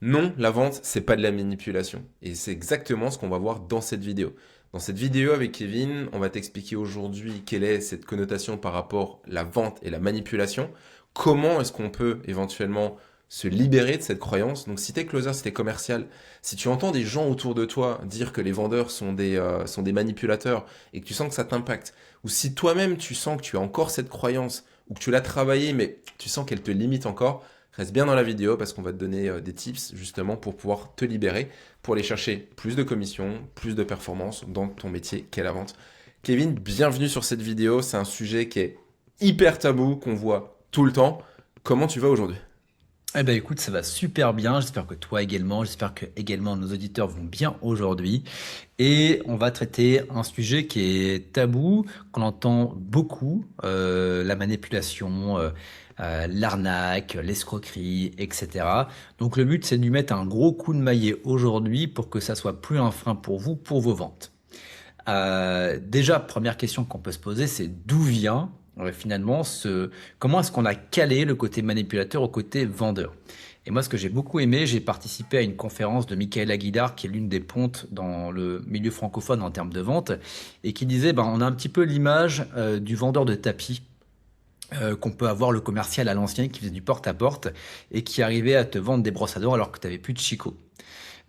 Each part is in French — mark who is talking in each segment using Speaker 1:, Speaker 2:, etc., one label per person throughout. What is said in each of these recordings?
Speaker 1: Non, la vente, c'est pas de la manipulation. Et c'est exactement ce qu'on va voir dans cette vidéo. Dans cette vidéo avec Kevin, on va t'expliquer aujourd'hui quelle est cette connotation par rapport à la vente et la manipulation. Comment est-ce qu'on peut éventuellement se libérer de cette croyance. Donc si t'es closer, si t'es commercial, si tu entends des gens autour de toi dire que les vendeurs sont des manipulateurs et que tu sens que ça t'impacte, ou si toi-même tu sens que tu as encore cette croyance ou que tu l'as travaillée mais tu sens qu'elle te limite encore, reste bien dans la vidéo parce qu'on va te donner des tips justement pour pouvoir te libérer, pour aller chercher plus de commissions, plus de performances dans ton métier qu'est la vente. Kevin, bienvenue sur cette vidéo. C'est un sujet qui est hyper tabou, qu'on voit tout le temps. Comment tu vas aujourd'hui?
Speaker 2: Eh ben écoute, ça va super bien. J'espère que toi également. J'espère que également nos auditeurs vont bien aujourd'hui. Et on va traiter un sujet qui est tabou, qu'on entend beaucoup, la manipulation, l'arnaque, l'escroquerie, etc. Donc le but, c'est de lui mettre un gros coup de maillet aujourd'hui pour que ça soit plus un frein pour vous, pour vos ventes. Déjà, première question qu'on peut se poser, c'est d'où vient finalement comment est-ce qu'on a calé le côté manipulateur au côté vendeur? Et moi, ce que j'ai beaucoup aimé, j'ai participé à une conférence de Michaela Guidard, qui est l'une des pontes dans le milieu francophone en termes de vente, et qui disait, ben, on a un petit peu l'image du vendeur de tapis. Qu'on peut avoir le commercial à l'ancienne qui faisait du porte-à-porte et qui arrivait à te vendre des brosses à dents alors que tu n'avais plus de chicot.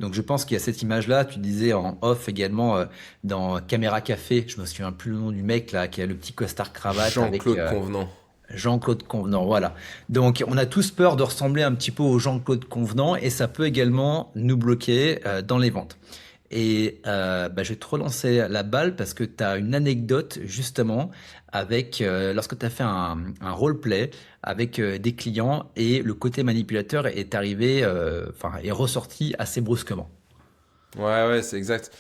Speaker 2: Donc je pense qu'il y a cette image-là. Tu disais en off également dans Caméra Café, je me souviens plus le nom du mec là, qui a le petit costard cravate avec
Speaker 1: Jean-Claude Convenant.
Speaker 2: Jean-Claude Convenant. Voilà. Donc on a tous peur de ressembler un petit peu au Jean-Claude Convenant et ça peut également nous bloquer dans les ventes. Et je vais te relancer la balle parce que tu as une anecdote justement avec lorsque tu as fait un roleplay avec des clients et le côté manipulateur est arrivé, est ressorti assez brusquement.
Speaker 1: Ouais, ouais, c'est exact.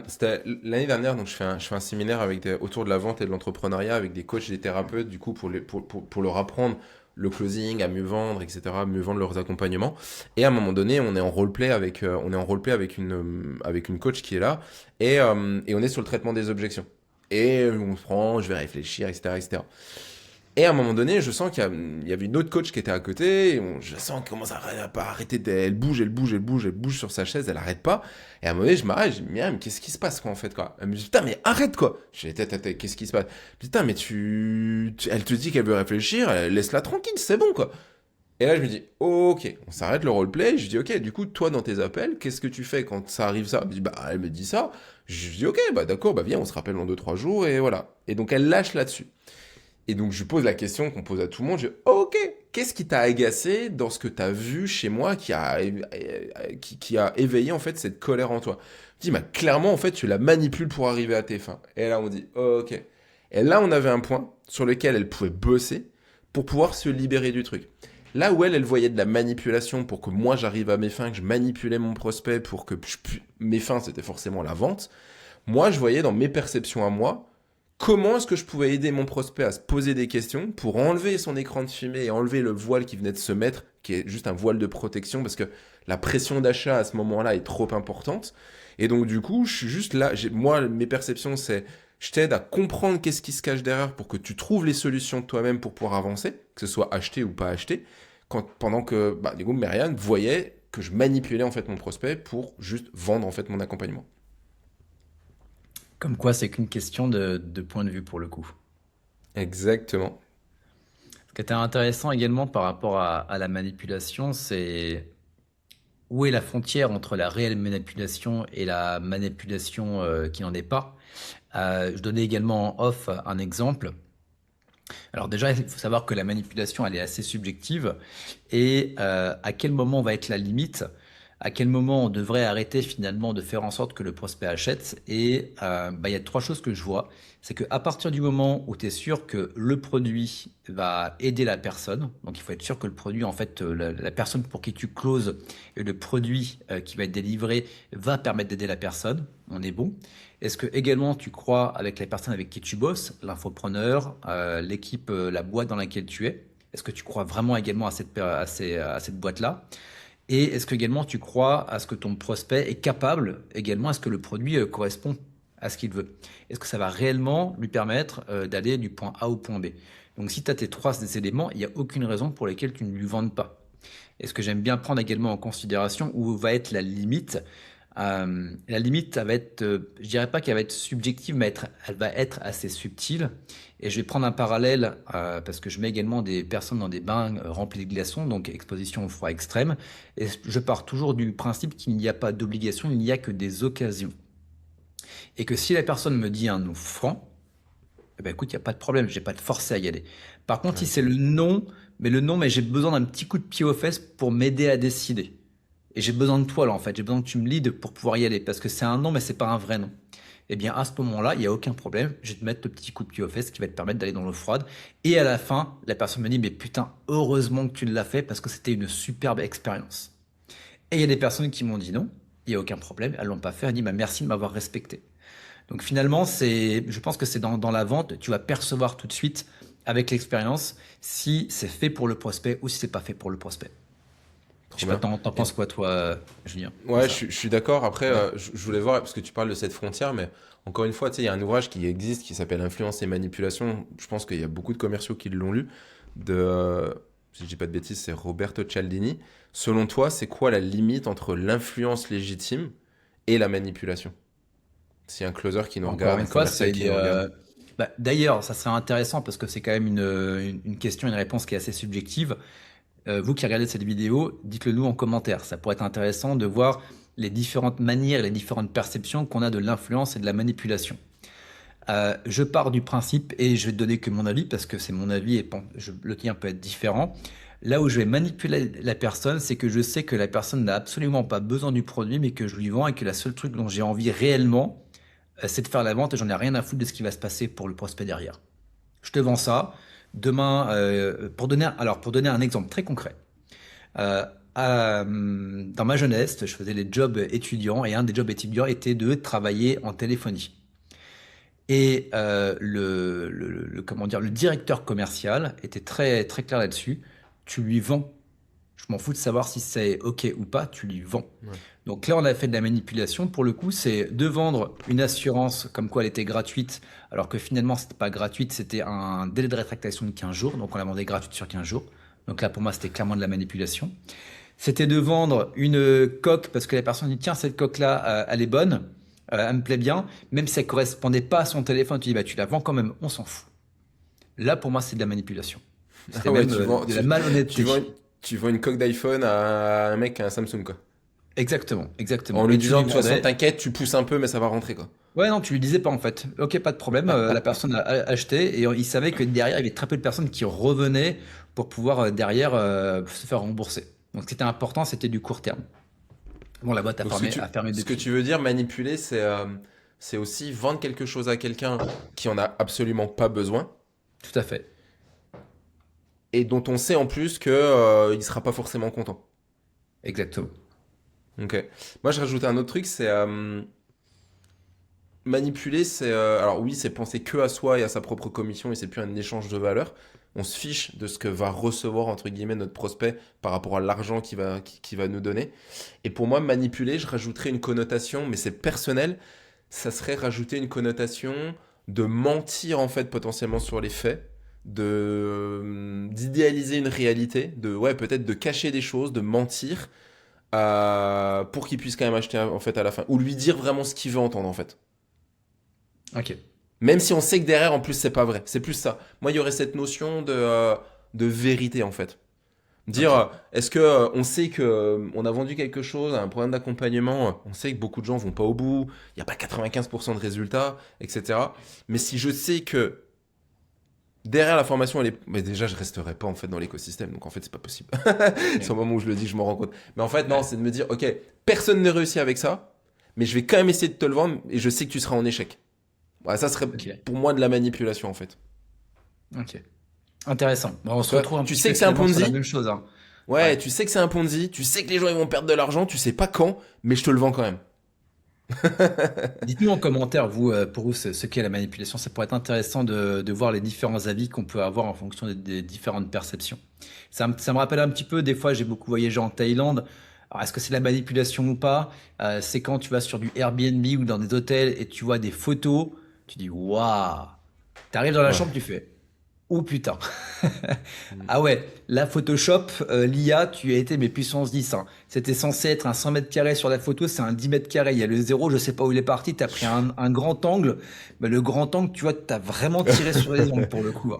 Speaker 1: C'était l'année dernière, donc je fais un séminaire autour de la vente et de l'entrepreneuriat avec des coachs et des thérapeutes, du coup, pour leur apprendre le closing, à mieux vendre, etc., à mieux vendre leurs accompagnements. Et à un moment donné, on est en roleplay avec une coach qui est là, et on est sur le traitement des objections. Et on se prend, je vais réfléchir, etc., etc. Et à un moment donné, je sens il y avait une autre coach qui était à côté. Je sens qu'elle commence à pas arrêter. Elle bouge, elle bouge, elle bouge, elle bouge sur sa chaise, elle arrête pas. Et à un moment donné, je m'arrête. Je dis, mais qu'est-ce qui se passe, quoi, en fait, quoi? Elle me dit, putain, mais arrête, quoi. Je dis, qu'est-ce qui se passe? Putain, mais elle te dit qu'elle veut réfléchir, laisse-la tranquille, c'est bon, quoi. Et là, je me dis, ok, on s'arrête le roleplay. Je dis, ok, du coup, toi, dans tes appels, qu'est-ce que tu fais quand ça arrive ça? Elle me dit, bah, elle me dit ça. Je dis, ok, bah, d'accord, bah, viens, on se rappelle dans 2, 3 jours, et voilà. Et donc, elle lâche là-dessus. Et donc, je lui pose la question qu'on pose à tout le monde. Je dis, ok, qu'est-ce qui t'a agacé dans ce que t'as vu chez moi qui a éveillé en fait cette colère en toi? Je dis, bah, clairement, en fait, tu la manipules pour arriver à tes fins. Et là, on dit, ok. Et là, on avait un point sur lequel elle pouvait bosser pour pouvoir se libérer du truc. Là où elle voyait de la manipulation pour que moi j'arrive à mes fins, que je manipulais mon prospect pour que mes fins, c'était forcément la vente. Moi, je voyais dans mes perceptions à moi comment est-ce que je pouvais aider mon prospect à se poser des questions pour enlever son écran de fumée et enlever le voile qui venait de se mettre, qui est juste un voile de protection, parce que la pression d'achat à ce moment-là est trop importante. Et donc du coup, je suis juste là, moi, mes perceptions, c'est je t'aide à comprendre qu'est-ce qui se cache derrière pour que tu trouves les solutions toi-même pour pouvoir avancer, que ce soit acheter ou pas acheter, pendant que du coup, Marianne voyait que je manipulais en fait mon prospect pour juste vendre en fait mon accompagnement.
Speaker 2: Comme quoi, c'est qu'une question de point de vue pour le coup.
Speaker 1: Exactement.
Speaker 2: Ce qui était intéressant également par rapport à la manipulation, c'est où est la frontière entre la réelle manipulation et la manipulation qui n'en est pas. Je donnais également en off un exemple. Alors déjà, il faut savoir que la manipulation, elle est assez subjective. Et à quel moment va être la limite? À quel moment on devrait arrêter finalement de faire en sorte que le prospect achète? Et il y a trois choses que je vois. C'est qu'à partir du moment où tu es sûr que le produit va aider la personne, donc il faut être sûr que le produit, en fait, la personne pour qui tu closes et le produit qui va être délivré va permettre d'aider la personne, on est bon. Est-ce que également tu crois avec la personne avec qui tu bosses, l'infopreneur, l'équipe, la boîte dans laquelle tu es? Est-ce que tu crois vraiment également à cette boîte-là? Et est-ce que également tu crois à ce que ton prospect est capable également à ce que le produit correspond à ce qu'il veut? Est-ce que ça va réellement lui permettre d'aller du point A au point B? Donc si tu as tes trois éléments, il n'y a aucune raison pour laquelle tu ne lui vendes pas. Et ce que j'aime bien prendre également en considération, où va être la limite, elle va être, je dirais pas qu'elle va être subjective, mais elle va être assez subtile. Et je vais prendre un parallèle, parce que je mets également des personnes dans des bains remplis de glaçons, donc exposition au froid extrême. Et je pars toujours du principe qu'il n'y a pas d'obligation, il n'y a que des occasions. Et que si la personne me dit un non franc, eh ben écoute, il n'y a pas de problème, je vais pas te forcer à y aller. Par contre, si
Speaker 1: Ouais.
Speaker 2: c'est le non, mais j'ai besoin d'un petit coup de pied aux fesses pour m'aider à décider. Et j'ai besoin de toi là en fait, j'ai besoin que tu me leads pour pouvoir y aller, parce que c'est un non, mais c'est pas un vrai non. Eh bien à ce moment-là, il n'y a aucun problème, je vais te mettre le petit coup de pied aux fesses qui va te permettre d'aller dans l'eau froide. Et à la fin, la personne me dit, mais putain, heureusement que tu l'as fait parce que c'était une superbe expérience. Et il y a des personnes qui m'ont dit non, il n'y a aucun problème, elles l'ont pas fait, elles disent, bah, merci de m'avoir respecté. Donc finalement, je pense que c'est dans la vente, tu vas percevoir tout de suite avec l'expérience si c'est fait pour le prospect ou si c'est pas fait pour le prospect. Je
Speaker 1: Trop
Speaker 2: sais pas,
Speaker 1: bien.
Speaker 2: t'en
Speaker 1: Et-
Speaker 2: penses quoi toi, Julien, de
Speaker 1: ouais,
Speaker 2: ça?
Speaker 1: je suis d'accord. Après,
Speaker 2: Ouais.
Speaker 1: je voulais voir, parce que tu parles de cette frontière, mais encore une fois, tu sais, il y a un ouvrage qui existe qui s'appelle Influence et manipulation. Je pense qu'il y a beaucoup de commerciaux qui l'ont lu. Si je dis pas de bêtises, c'est Roberto Cialdini. Selon toi, c'est quoi la limite entre l'influence légitime et la manipulation? S'il y a un closer qui nous
Speaker 2: Encore
Speaker 1: regarde, un
Speaker 2: une fois,
Speaker 1: commercial qui nous regarde.
Speaker 2: d'ailleurs, ça serait intéressant parce que c'est quand même une question, une réponse qui est assez subjective. Vous qui regardez cette vidéo, dites-le nous en commentaire. Ça pourrait être intéressant de voir les différentes manières, les différentes perceptions qu'on a de l'influence et de la manipulation. Je pars du principe, et je vais te donner que mon avis, parce que c'est mon avis et le tien peut être différent. Là où je vais manipuler la personne, c'est que je sais que la personne n'a absolument pas besoin du produit, mais que je lui vends et que la seule truc dont j'ai envie réellement, c'est de faire la vente et j'en ai rien à foutre de ce qui va se passer pour le prospect derrière. Je te vends ça. Demain, pour donner un exemple très concret, euh, dans ma jeunesse, je faisais des jobs étudiants et un des jobs étudiants était de travailler en téléphonie. Et comment dire, le directeur commercial était très, très clair là-dessus. Tu lui vends. Je m'en fous de savoir si c'est OK ou pas, tu lui vends.
Speaker 1: Ouais.
Speaker 2: Donc là, on a fait de la manipulation. Pour le coup, c'est de vendre une assurance comme quoi elle était gratuite, alors que finalement, c'était pas gratuite, c'était un délai de rétractation de 15 jours. Donc on la vendait gratuite sur 15 jours. Donc là, pour moi, c'était clairement de la manipulation. C'était de vendre une coque parce que la personne dit, tiens, cette coque-là, elle est bonne, elle me plaît bien, même si elle correspondait pas à son téléphone, tu dis, bah, tu la vends quand même, on s'en fout. Là, pour moi, c'est de la manipulation. C'était
Speaker 1: Ah ouais,
Speaker 2: même de la
Speaker 1: tu
Speaker 2: malhonnêteté.
Speaker 1: vends tu vends une coque d'iPhone à un mec qui a un Samsung, quoi.
Speaker 2: Exactement,
Speaker 1: En
Speaker 2: exactement.
Speaker 1: lui
Speaker 2: Et tu
Speaker 1: disant,
Speaker 2: lui
Speaker 1: de toute façon,
Speaker 2: vendais.
Speaker 1: t'inquiète, tu pousses un peu, mais ça va rentrer, quoi.
Speaker 2: Ouais, non, tu lui disais pas en fait. Ok, pas de problème. La personne a acheté et il savait que derrière, il y avait très peu de personnes qui revenaient pour pouvoir derrière se faire rembourser. Donc, ce qui était important, c'était du court terme. Bon, la boîte
Speaker 1: Donc,
Speaker 2: a fermé
Speaker 1: ce que
Speaker 2: depuis.
Speaker 1: tu veux dire, manipuler, c'est aussi vendre quelque chose à quelqu'un qui en a absolument pas besoin
Speaker 2: Tout à fait.
Speaker 1: et dont on sait en plus que, il sera pas forcément content.
Speaker 2: Exactement.
Speaker 1: Ok. Moi, je rajoutais un autre truc, manipuler, alors oui, c'est penser que à soi et à sa propre commission et c'est plus un échange de valeur. On se fiche de ce que va recevoir, entre guillemets, notre prospect par rapport à l'argent qu'il va nous donner. Et pour moi, manipuler, je rajouterais une connotation, mais c'est personnel, ça serait rajouter une connotation de mentir, en fait, potentiellement sur les faits, d'idéaliser une réalité, ouais, peut-être de cacher des choses, de mentir, pour qu'il puisse quand même acheter, en fait, à la fin. Ou lui dire vraiment ce qu'il veut entendre, en fait.
Speaker 2: Ok.
Speaker 1: Même si on sait que derrière, en plus, c'est pas vrai. C'est plus ça. Moi, il y aurait cette notion de vérité, en fait. Dire,
Speaker 2: Ok.
Speaker 1: est-ce que on sait que on a vendu quelque chose, un programme d'accompagnement, on sait que beaucoup de gens vont pas au bout, il n'y a pas 95% de résultats, etc. Mais si je sais que derrière la formation, elle est... Mais déjà, je resterai pas en fait dans l'écosystème, donc en fait, c'est pas possible. C'est
Speaker 2: Ok.
Speaker 1: au moment où je le dis, je m'en rends compte. Mais en fait, non,
Speaker 2: Ouais.
Speaker 1: c'est de me dire, ok, personne ne réussit avec ça, mais je vais quand même essayer de te le vendre et je sais que tu seras en échec. Ouais, ça serait
Speaker 2: Ok.
Speaker 1: pour moi de la manipulation en fait.
Speaker 2: Ok. Intéressant. Bon, on se
Speaker 1: Tu vois,
Speaker 2: retrouve un
Speaker 1: tu
Speaker 2: petit
Speaker 1: sais
Speaker 2: peu
Speaker 1: que c'est un
Speaker 2: finalement sur la
Speaker 1: Ponzi.
Speaker 2: même chose, hein.
Speaker 1: Ouais,
Speaker 2: Ouais.
Speaker 1: tu sais que c'est un Ponzi. Tu sais que les gens ils vont perdre de l'argent. Tu sais pas quand, mais je te le vends quand même.
Speaker 2: Dites-nous en commentaire, vous, pour vous, ce qu'est la manipulation. Ça pourrait être intéressant de voir les différents avis qu'on peut avoir en fonction des différentes perceptions. Ça me rappelle un petit peu, des fois, j'ai beaucoup voyagé en Thaïlande. Alors, est-ce que c'est la manipulation ou pas? C'est quand tu vas sur du Airbnb ou dans des hôtels et tu vois des photos, tu dis, waouh! T'arrives dans la
Speaker 1: Ouais.
Speaker 2: chambre, tu fais, Oh putain.
Speaker 1: Mm.
Speaker 2: Ah ouais, la Photoshop, l'IA, tu as été mais puissance 10, hein. C'était censé être un 100 mètres carrés sur la photo, c'est un 10 mètres carrés. Il y a le zéro, je sais pas où il est parti. T'as pris un grand angle. Mais le grand angle, tu vois, t'as vraiment tiré sur les ongles pour le coup, hein.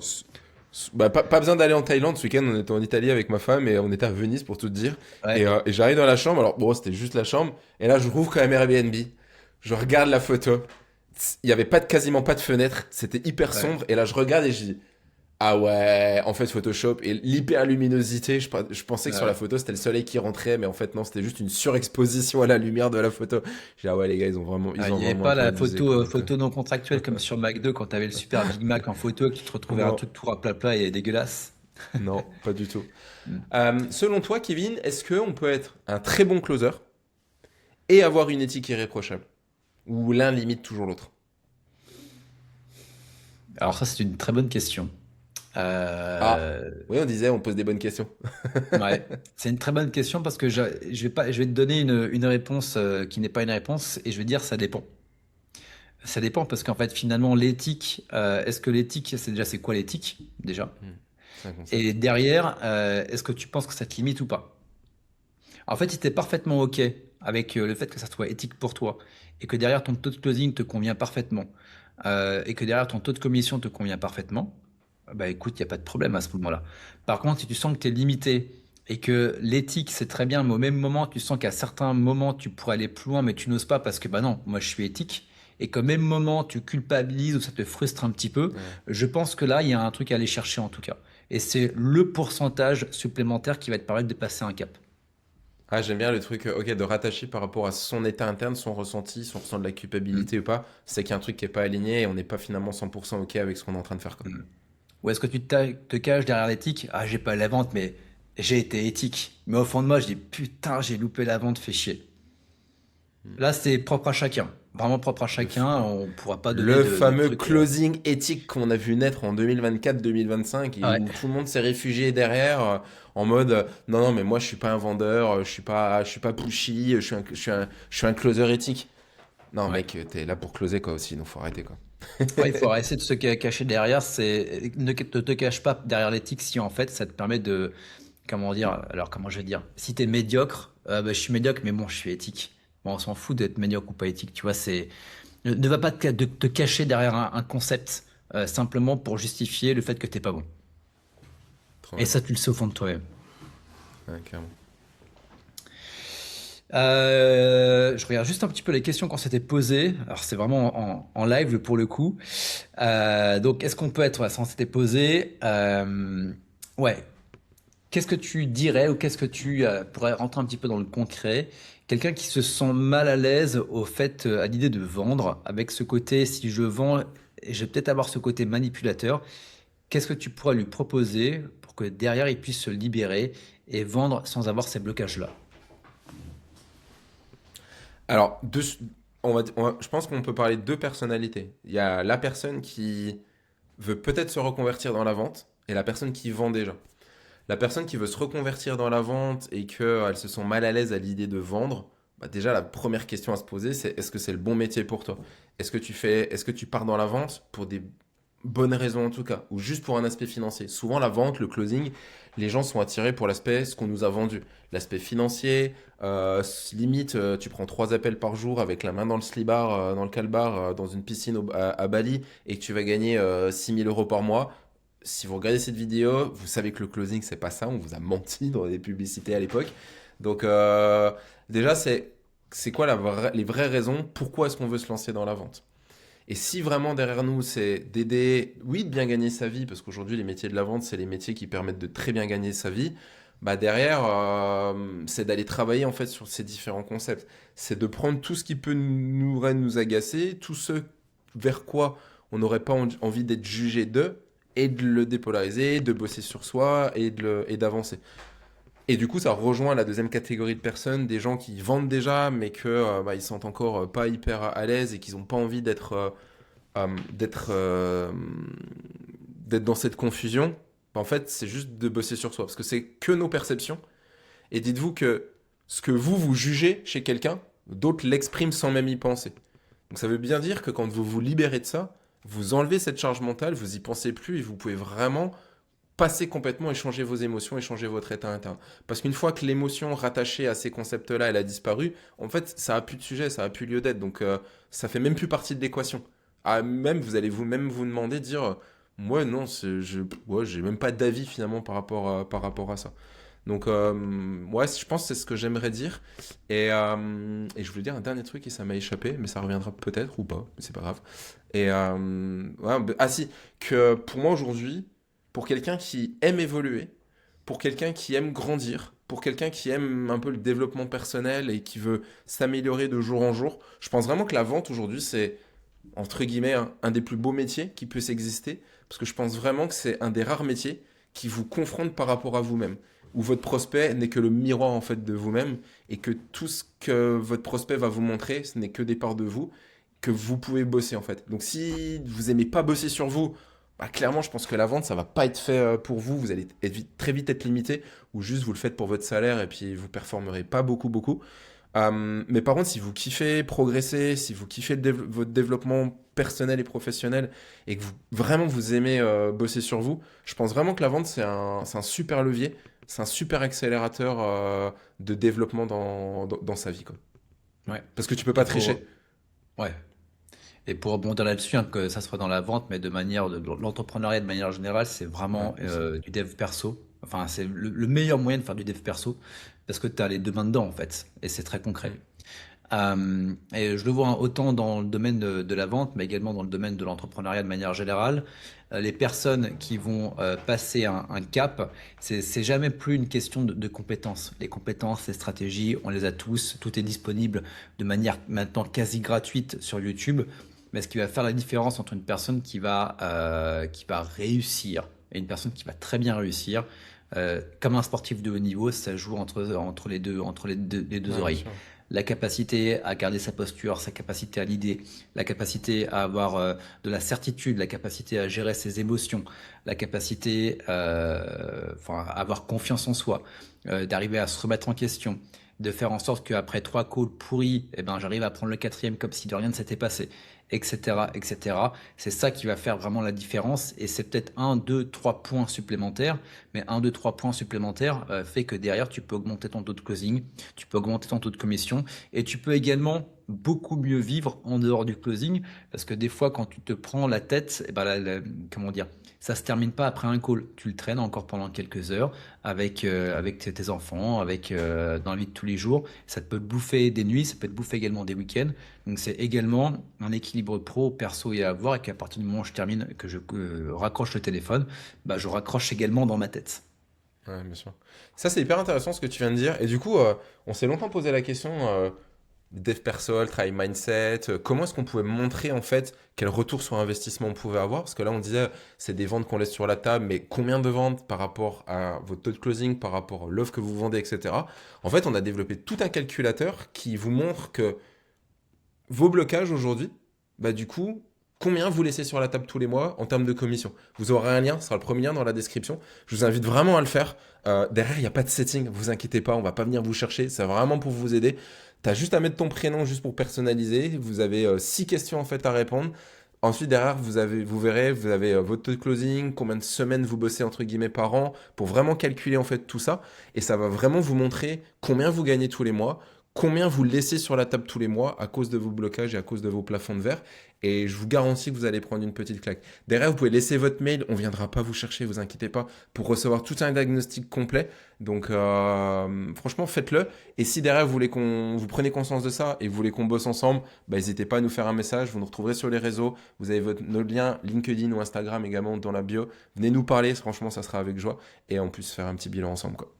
Speaker 1: Bah, pas besoin d'aller en Thaïlande. Ce week-end, on était en Italie avec ma femme et on était à Venise pour tout te dire.
Speaker 2: Ouais,
Speaker 1: Et j'arrive dans la chambre. Alors, bon, c'était juste la chambre. Et là, je rouvre quand même Airbnb. Je regarde la photo. Il y avait quasiment pas de fenêtre. C'était hyper
Speaker 2: ouais.
Speaker 1: sombre. Et là, je regarde et je dis, ah ouais, en fait, Photoshop et l'hyperluminosité. Je pensais que sur la
Speaker 2: Ouais.
Speaker 1: photo, c'était le soleil qui rentrait. Mais en fait, non, c'était juste une surexposition à la lumière de la photo. J'ai dit, ah ouais, les gars,
Speaker 2: Ah,
Speaker 1: ils
Speaker 2: il
Speaker 1: ont
Speaker 2: n'y avait
Speaker 1: vraiment un
Speaker 2: pas
Speaker 1: peu
Speaker 2: la
Speaker 1: abusé, quoi. Donc,
Speaker 2: photo non contractuelle comme sur McDo quand tu avais le super Big Mac en photo et que tu te retrouvais un
Speaker 1: non,
Speaker 2: truc tout plat et dégueulasse.
Speaker 1: non, pas du tout.
Speaker 2: Mm.
Speaker 1: Selon toi, Kevin, est-ce qu'on peut être un très bon closer et avoir une éthique irréprochable? Ou l'un limite toujours l'autre?
Speaker 2: Alors ça, c'est une très bonne question.
Speaker 1: Ah,
Speaker 2: Euh,
Speaker 1: oui, on disait, on pose des bonnes questions.
Speaker 2: ouais, c'est une très bonne question parce que je vais pas, je vais te donner une réponse qui n'est pas une réponse et je vais dire ça dépend. Ça dépend parce qu'en fait, finalement, l'éthique, est-ce que l'éthique, c'est quoi l'éthique déjà?
Speaker 1: Hmm, c'est un concept.
Speaker 2: Et derrière, est-ce que tu penses que ça te limite ou pas? En fait, si tu es parfaitement OK avec le fait que ça soit éthique pour toi et que derrière ton taux de closing te convient parfaitement et que derrière ton taux de commission te convient parfaitement, bah écoute, il n'y a pas de problème à ce moment-là. Par contre, si tu sens que tu es limité et que l'éthique c'est très bien, mais au même moment, tu sens qu'à certains moments, tu pourrais aller plus loin, mais tu n'oses pas parce que bah non, moi je suis éthique et qu'au même moment, tu culpabilises ou ça te frustre un petit peu,
Speaker 1: Ouais.
Speaker 2: je pense que là, il y a un truc à aller chercher en tout cas. Et c'est le pourcentage supplémentaire qui va te permettre de passer un cap.
Speaker 1: Ah, j'aime bien le truc, ok, de rattacher par rapport à son état interne, son ressenti, si on ressent de la
Speaker 2: Mm.
Speaker 1: culpabilité ou pas. C'est qu'il y a un truc qui est pas aligné et on n'est pas finalement 100% ok avec ce qu'on est en train de faire, quoi.
Speaker 2: Mm. Ou est-ce que tu te caches derrière l'éthique? Ah, j'ai pas la vente, mais j'ai été éthique. Mais au fond de moi, je dis putain, j'ai loupé la vente, fait chier.
Speaker 1: Hmm.
Speaker 2: Là, c'est propre à chacun. Vraiment propre à
Speaker 1: Le, f-
Speaker 2: chacun. On pourra pas donner
Speaker 1: le
Speaker 2: de
Speaker 1: fameux
Speaker 2: trucs.
Speaker 1: closing éthique qu'on a vu naître en 2024-2025 et
Speaker 2: Ouais.
Speaker 1: où tout le monde s'est réfugié derrière en mode non, non, mais moi je suis pas un vendeur, je suis pas pushy, je suis un closer éthique. Non,
Speaker 2: Ouais.
Speaker 1: mec, t'es là pour closer quoi aussi, donc faut arrêter quoi.
Speaker 2: Ouais, il faut essayer de se cacher derrière. Ne te cache pas derrière l'éthique si en fait ça te permet de, comment dire, alors comment je vais dire, si t'es médiocre, bah, je suis médiocre, mais bon, je suis éthique. Bon, on s'en fout d'être médiocre ou pas éthique, tu vois, ne va pas te cacher derrière un concept simplement pour justifier le fait que t'es pas bon.
Speaker 1: Trop
Speaker 2: Et
Speaker 1: bien.
Speaker 2: ça, tu le sais au fond de toi-même.
Speaker 1: Ouais, clairement.
Speaker 2: Je regarde juste un petit peu les questions qu'on s'était posées. Alors, c'est vraiment en live pour le coup. Donc, est-ce qu'on peut être, ouais, ça, on s'était posé. Ouais. Qu'est-ce que tu dirais ou qu'est-ce que tu pourrais rentrer un petit peu dans le concret? Quelqu'un qui se sent mal à l'aise au fait, à l'idée de vendre, avec ce côté, si je vends, je vais peut-être avoir ce côté manipulateur. Qu'est-ce que tu pourrais lui proposer pour que derrière il puisse se libérer et vendre sans avoir ces blocages-là?
Speaker 1: Alors, je pense qu'on peut parler de deux personnalités. Il y a la personne qui veut peut-être se reconvertir dans la vente et la personne qui vend déjà. La personne qui veut se reconvertir dans la vente et qu'elle se sent mal à l'aise à l'idée de vendre, bah déjà la première question à se poser, c'est est-ce que c'est le bon métier pour toi? Est-ce que tu pars dans la vente pour des bonnes raisons en tout cas, ou juste pour un aspect financier? Souvent la vente, le closing, les gens sont attirés pour l'aspect ce qu'on nous a vendu, l'aspect financier. Limite, tu prends 3 appels par jour avec la main dans le slibard, dans le calbar, dans une piscine à Bali et que tu vas gagner 6 000 euros par mois. Si vous regardez cette vidéo, vous savez que le closing, c'est pas ça. On vous a menti dans les publicités à l'époque. Donc, déjà, c'est quoi les vraies raisons? Pourquoi est-ce qu'on veut se lancer dans la vente? Et si vraiment derrière nous, c'est d'aider, oui, de bien gagner sa vie, parce qu'aujourd'hui, les métiers de la vente, c'est les métiers qui permettent de très bien gagner sa vie, bah derrière, c'est d'aller travailler en fait sur ces différents concepts. C'est de prendre tout ce qui peut nous agacer, tout ce vers quoi on n'aurait pas envie d'être jugé de, et de le dépolariser, de bosser sur soi et d'avancer. Et du coup, ça rejoint la deuxième catégorie de personnes, des gens qui vendent déjà, mais que bah, ils sont encore pas hyper à l'aise et qu'ils n'ont pas envie euh, d'être euh, d'être dans cette confusion. Bah, en fait, c'est juste de bosser sur soi, parce que c'est que nos perceptions. Et dites-vous que ce que vous jugez chez quelqu'un, d'autres l'expriment sans même y penser. Donc ça veut bien dire que quand vous vous libérez de ça, vous enlevez cette charge mentale, vous y pensez plus et vous pouvez vraiment passer complètement et changer vos émotions et changer votre état interne. Parce qu'une fois que l'émotion rattachée à ces concepts-là, elle a disparu, en fait, ça a plus de sujet, ça a plus lieu d'être. Donc, ça fait même plus partie de l'équation. Ah, même, vous allez vous-même vous demander, dire, moi, non, ouais, j'ai même pas d'avis finalement par rapport à ça. Donc, ouais, je pense que c'est ce que j'aimerais dire. Et je voulais dire un dernier truc et ça m'a échappé, mais ça reviendra peut-être ou pas, mais c'est pas grave. Ouais, ah si, que pour moi aujourd'hui, pour quelqu'un qui aime évoluer, pour quelqu'un qui aime grandir, pour quelqu'un qui aime un peu le développement personnel et qui veut s'améliorer de jour en jour, je pense vraiment que la vente aujourd'hui, c'est, entre guillemets, un des plus beaux métiers qui puisse exister, parce que je pense vraiment que c'est un des rares métiers qui vous confronte par rapport à vous-même, où votre prospect n'est que le miroir en fait de vous-même, et que tout ce que votre prospect va vous montrer, ce n'est que des parts de vous, que vous pouvez bosser en fait. Donc si vous aimez pas bosser sur vous, bah, clairement, je pense que la vente, ça va pas être fait pour vous. Vous allez très vite être limité, ou juste vous le faites pour votre salaire et puis vous performerez pas beaucoup. Mais par contre, si vous kiffez progresser, si vous kiffez votre développement personnel et professionnel et que vraiment vous aimez bosser sur vous, je pense vraiment que la vente, c'est un super levier, c'est un super accélérateur de développement dans sa vie, quoi.
Speaker 2: Ouais.
Speaker 1: Parce que tu peux
Speaker 2: Et
Speaker 1: pas
Speaker 2: pour,
Speaker 1: tricher.
Speaker 2: ouais. Et pour rebondir là-dessus, hein, que ça soit dans la vente, mais de manière de l'entrepreneuriat de manière générale, c'est
Speaker 1: Ouais,
Speaker 2: vraiment
Speaker 1: aussi.
Speaker 2: du dev perso. Enfin, c'est le meilleur moyen de faire du dev perso parce que tu as les deux mains dedans en fait, et c'est très concret.
Speaker 1: Mm.
Speaker 2: Et je le vois, hein, autant dans le domaine de la vente, mais également dans le domaine de l'entrepreneuriat de manière générale. Les personnes qui vont passer un cap, c'est jamais plus une question de compétences. Les compétences, les stratégies, on les a tous. Tout est disponible de manière maintenant quasi gratuite sur YouTube. Mais ce qui va faire la différence entre une personne qui va réussir et une personne qui va très bien réussir, comme un sportif de haut niveau, ça joue entre les deux
Speaker 1: Ouais, bien
Speaker 2: oreilles.
Speaker 1: sûr.
Speaker 2: La capacité à garder sa posture, sa capacité à l'idée, la capacité à avoir de la certitude, la capacité à gérer ses émotions, la capacité enfin, à avoir confiance en soi, d'arriver à se remettre en question, de faire en sorte qu'après trois calls pourris, eh ben, j'arrive à prendre le quatrième comme si de rien ne s'était passé, etc., etc. C'est ça qui va faire vraiment la différence et c'est peut-être un, deux, trois points supplémentaires, mais un, deux, trois points supplémentaires fait que derrière tu peux augmenter ton taux de closing, tu peux augmenter ton taux de commission et tu peux également beaucoup mieux vivre en dehors du closing parce que des fois quand tu te prends la tête, eh ben, comment dire, ça se termine pas après un call, tu le traînes encore pendant quelques heures avec tes enfants, dans la vie de tous les jours. Ça te peut te bouffer des nuits, ça peut te bouffer également des week-ends. Donc c'est également un équilibre pro-perso à avoir et qu'à partir du moment où je termine, que je raccroche le téléphone, bah, je raccroche également dans ma tête.
Speaker 1: Ouais, bien sûr. Ça, c'est hyper intéressant ce que tu viens de dire. Et du coup, on s'est longtemps posé la question, dev perso, travail mindset, comment est-ce qu'on pouvait montrer en fait quel retour sur investissement on pouvait avoir? Parce que là, on disait, c'est des ventes qu'on laisse sur la table, mais combien de ventes par rapport à votre taux de closing, par rapport à l'offre que vous vendez, etc. En fait, on a développé tout un calculateur qui vous montre que vos blocages aujourd'hui, bah du coup, combien vous laissez sur la table tous les mois en termes de commission. Vous aurez un lien, ce sera le premier lien dans la description. Je vous invite vraiment à le faire. Derrière, il n'y a pas de setting, vous inquiétez pas, on va pas venir vous chercher, c'est vraiment pour vous aider. Tu as juste à mettre ton prénom juste pour personnaliser. Vous avez 6 questions en fait à répondre. Ensuite, derrière, vous verrez, vous avez votre taux de closing, combien de semaines vous bossez entre guillemets par an, pour vraiment calculer en fait tout ça. Et ça va vraiment vous montrer combien vous gagnez tous les mois, combien vous laissez sur la table tous les mois à cause de vos blocages et à cause de vos plafonds de verre. Et je vous garantis que vous allez prendre une petite claque. Derrière, vous pouvez laisser votre mail, on viendra pas vous chercher, vous inquiétez pas, pour recevoir tout un diagnostic complet. Donc franchement, faites-le. Et si derrière vous voulez qu'on vous prenez conscience de ça et vous voulez qu'on bosse ensemble, bah, n'hésitez pas à nous faire un message. Vous nous retrouverez sur les réseaux. Vous avez nos liens LinkedIn ou Instagram également dans la bio. Venez nous parler, franchement, ça sera avec joie. Et en plus faire un petit bilan ensemble, quoi.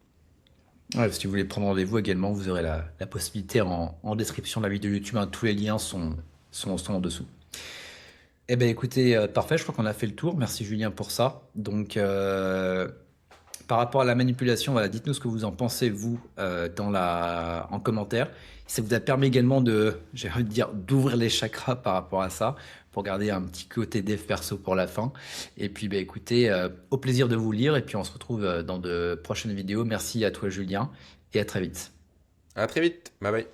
Speaker 2: Ouais, si vous voulez prendre rendez-vous également, vous aurez la possibilité en description de la vidéo YouTube, hein, tous les liens sont en dessous. Eh ben écoutez, parfait, je crois qu'on a fait le tour. Merci Julien pour ça. Donc, par rapport à la manipulation, voilà, dites-nous ce que vous en pensez, vous, en commentaire. Ça vous a permis également j'ai envie de dire, d'ouvrir les chakras par rapport à ça, pour garder un petit côté dev perso pour la fin. Et puis, bah, écoutez, au plaisir de vous lire, et puis on se retrouve dans de prochaines vidéos. Merci à toi, Julien, et à très vite.
Speaker 1: À très vite. Bye bye.